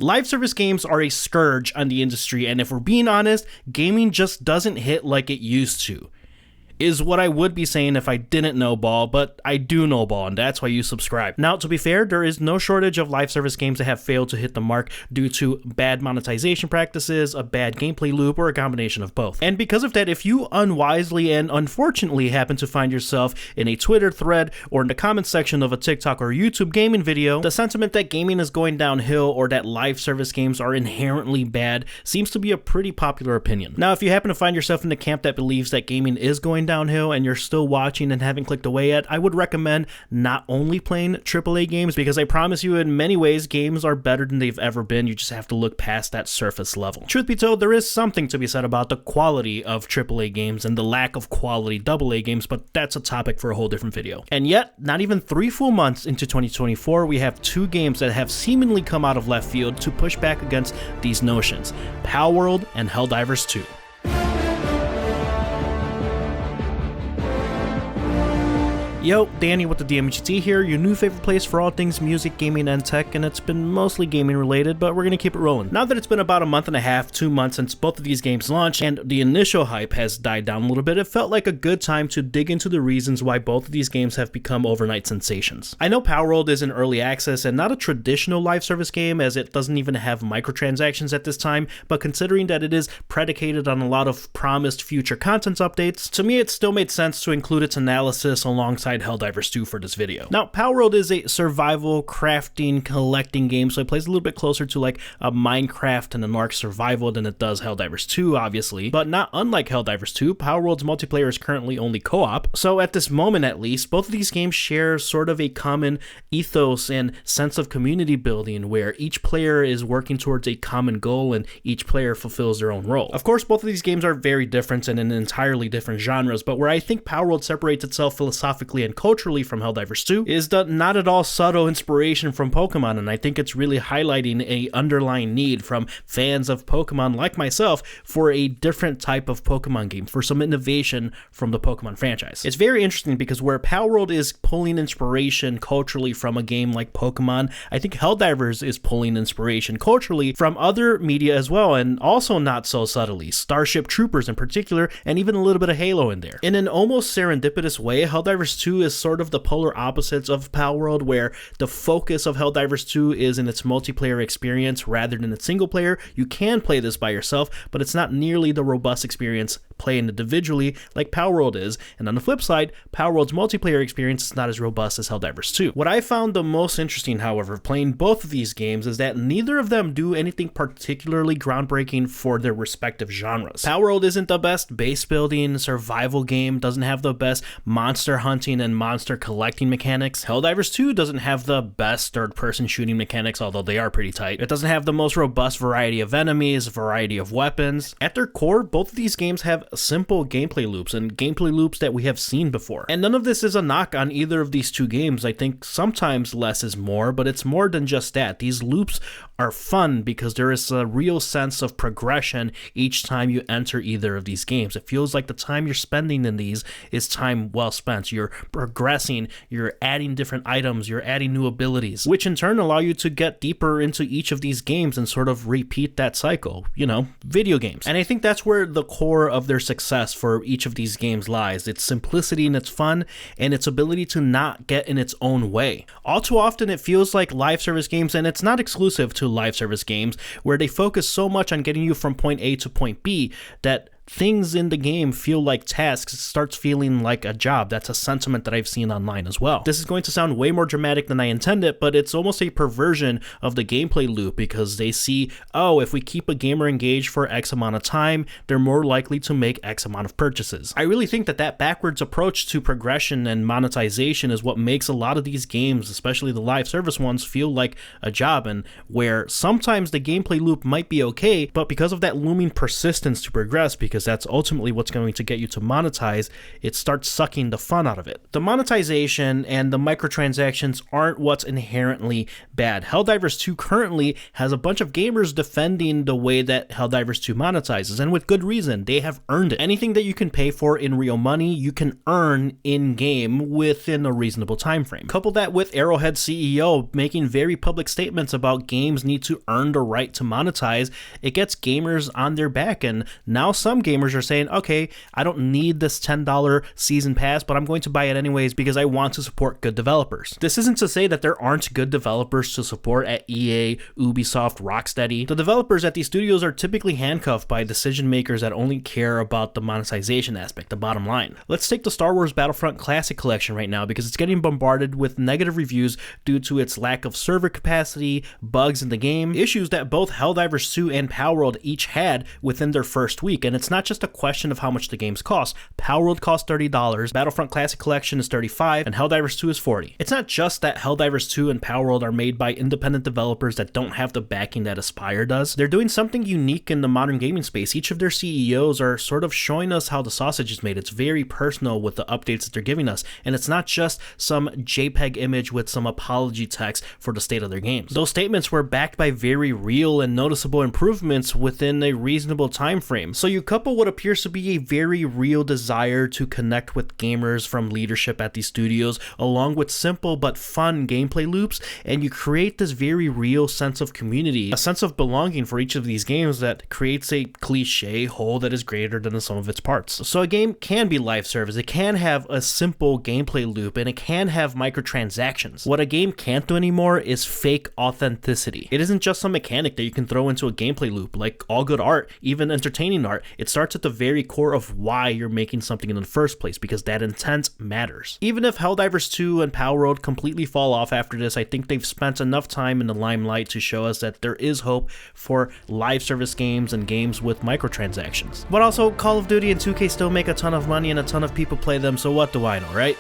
Live service games are a scourge on the industry, and if we're being honest, gaming just doesn't hit like it used to. Is what I would be saying if I didn't know ball, but I do know ball, and that's why you subscribe. Now, to be fair, there is no shortage of live service games that have failed to hit the mark due to bad monetization practices, a bad gameplay loop, or a combination of both. And because of that, if you unwisely and unfortunately happen to find yourself in a Twitter thread or in the comment section of a TikTok or YouTube gaming video, the sentiment that gaming is going downhill or that live service games are inherently bad seems to be a pretty popular opinion. Now, if you happen to find yourself in the camp that believes that gaming is going downhill and you're still watching and haven't clicked away yet, I would recommend not only playing AAA games, because I promise you in many ways games are better than they've ever been. You just have to look past that surface level. Truth be told, there is something to be said about the quality of AAA games and the lack of quality AA games, but that's a topic for a whole different video. And yet, not even 3 full months into 2024, we have 2 games that have seemingly come out of left field to push back against these notions: Palworld and Helldivers 2. Yo, Danny with the DMGT here, your new favorite place for all things music, gaming, and tech, and it's been mostly gaming related, but we're gonna keep it rolling. Now that it's been about a month and a half, 2 months since both of these games launched, and the initial hype has died down a little bit, it felt like a good time to dig into the reasons why both of these games have become overnight sensations. I know Palworld is in early access and not a traditional live service game, as it doesn't even have microtransactions at this time, but considering that it is predicated on a lot of promised future content updates, to me it still made sense to include its analysis alongside Helldivers 2 for this video. Now, Palworld is a survival, crafting, collecting game, so it plays a little bit closer to like a Minecraft and an Ark Survival than it does Helldivers 2, obviously, but not unlike Helldivers 2, Palworld's multiplayer is currently only co-op, so at this moment at least, both of these games share sort of a common ethos and sense of community building where each player is working towards a common goal and each player fulfills their own role. Of course, both of these games are very different and in entirely different genres, but where I think Palworld separates itself philosophically and culturally from Helldivers 2 is the not at all subtle inspiration from Pokemon, and I think it's really highlighting a underlying need from fans of Pokemon like myself for a different type of Pokemon game, for some innovation from the Pokemon franchise. It's very interesting because where Palworld is pulling inspiration culturally from a game like Pokemon, I think Helldivers is pulling inspiration culturally from other media as well, and also not so subtly, Starship Troopers in particular, and even a little bit of Halo in there. In an almost serendipitous way, Helldivers 2 is sort of the polar opposites of Palworld, where the focus of Helldivers 2 is in its multiplayer experience rather than its single player. You can play this by yourself, but it's not nearly the robust experience playing individually like Palworld is, and on the flip side, Palworld's multiplayer experience is not as robust as Helldivers 2. What I found the most interesting, however, playing both of these games is that neither of them do anything particularly groundbreaking for their respective genres. Palworld isn't the best base building survival game, doesn't have the best monster hunting and monster collecting mechanics. Helldivers 2 doesn't have the best third-person shooting mechanics, although they are pretty tight. It doesn't have the most robust variety of enemies, variety of weapons. At their core, both of these games have simple gameplay loops and gameplay loops that we have seen before. And none of this is a knock on either of these two games. I think sometimes less is more, but it's more than just that. These loops are fun because there is a real sense of progression each time you enter either of these games. It feels like the time you're spending in these is time well spent. You're progressing, you're adding different items, you're adding new abilities, which in turn allow you to get deeper into each of these games and sort of repeat that cycle, you know, video games. And I think that's where the core of their success for each of these games lies. Its simplicity and its fun, and its ability to not get in its own way. All too often it feels like live service games, and it's not exclusive to live service games, where they focus so much on getting you from point A to point B that things in the game feel like tasks. It starts feeling like a job. That's a sentiment that I've seen online as well. This is going to sound way more dramatic than I intended, but it's almost a perversion of the gameplay loop because they see, oh, if we keep a gamer engaged for X amount of time, they're more likely to make X amount of purchases. I really think that that backwards approach to progression and monetization is what makes a lot of these games, especially the live service ones, feel like a job, and where sometimes the gameplay loop might be okay, but because of that looming persistence to progress, because because that's ultimately what's going to get you to monetize. It starts sucking the fun out of it. The monetization and the microtransactions aren't what's inherently bad. Helldivers 2 currently has a bunch of gamers defending the way that Helldivers 2 monetizes, and with good reason. They have earned it. Anything that you can pay for in real money, you can earn in-game within a reasonable time frame. Couple that with Arrowhead CEO making very public statements about games need to earn the right to monetize, it gets gamers on their back, and now some gamers are saying, okay, I don't need this $10 season pass, but I'm going to buy it anyways because I want to support good developers. This isn't to say that there aren't good developers to support at EA, Ubisoft, Rocksteady. The developers at these studios are typically handcuffed by decision makers that only care about the monetization aspect, the bottom line. Let's take the Star Wars Battlefront Classic Collection right now because it's getting bombarded with negative reviews due to its lack of server capacity, bugs in the game, issues that both Helldivers 2 and Palworld each had within their first week. And it's not just a question of how much the games cost. Palworld costs $30, Battlefront Classic Collection is $35, and Helldivers 2 is $40. It's not just that Helldivers 2 and Palworld are made by independent developers that don't have the backing that Aspyr does. They're doing something unique in the modern gaming space. Each of their CEOs are sort of showing us how the sausage is made. It's very personal with the updates that they're giving us, and it's not just some JPEG image with some apology text for the state of their games. Those statements were backed by very real and noticeable improvements within a reasonable time frame. So you couple what appears to be a very real desire to connect with gamers from leadership at these studios, along with simple but fun gameplay loops, and you create this very real sense of community, a sense of belonging for each of these games that creates a cliche whole that is greater than the sum of its parts. So a game can be live service, it can have a simple gameplay loop, and it can have microtransactions. What a game can't do anymore is fake authenticity. It isn't just some mechanic that you can throw into a gameplay loop. Like all good art, even entertaining art, it starts at the very core of why you're making something in the first place, because that intent matters. Even if Helldivers 2 and Palworld completely fall off after this, I think they've spent enough time in the limelight to show us that there is hope for live service games and games with microtransactions. But also, Call of Duty and 2K still make a ton of money and a ton of people play them, so what do I know, right?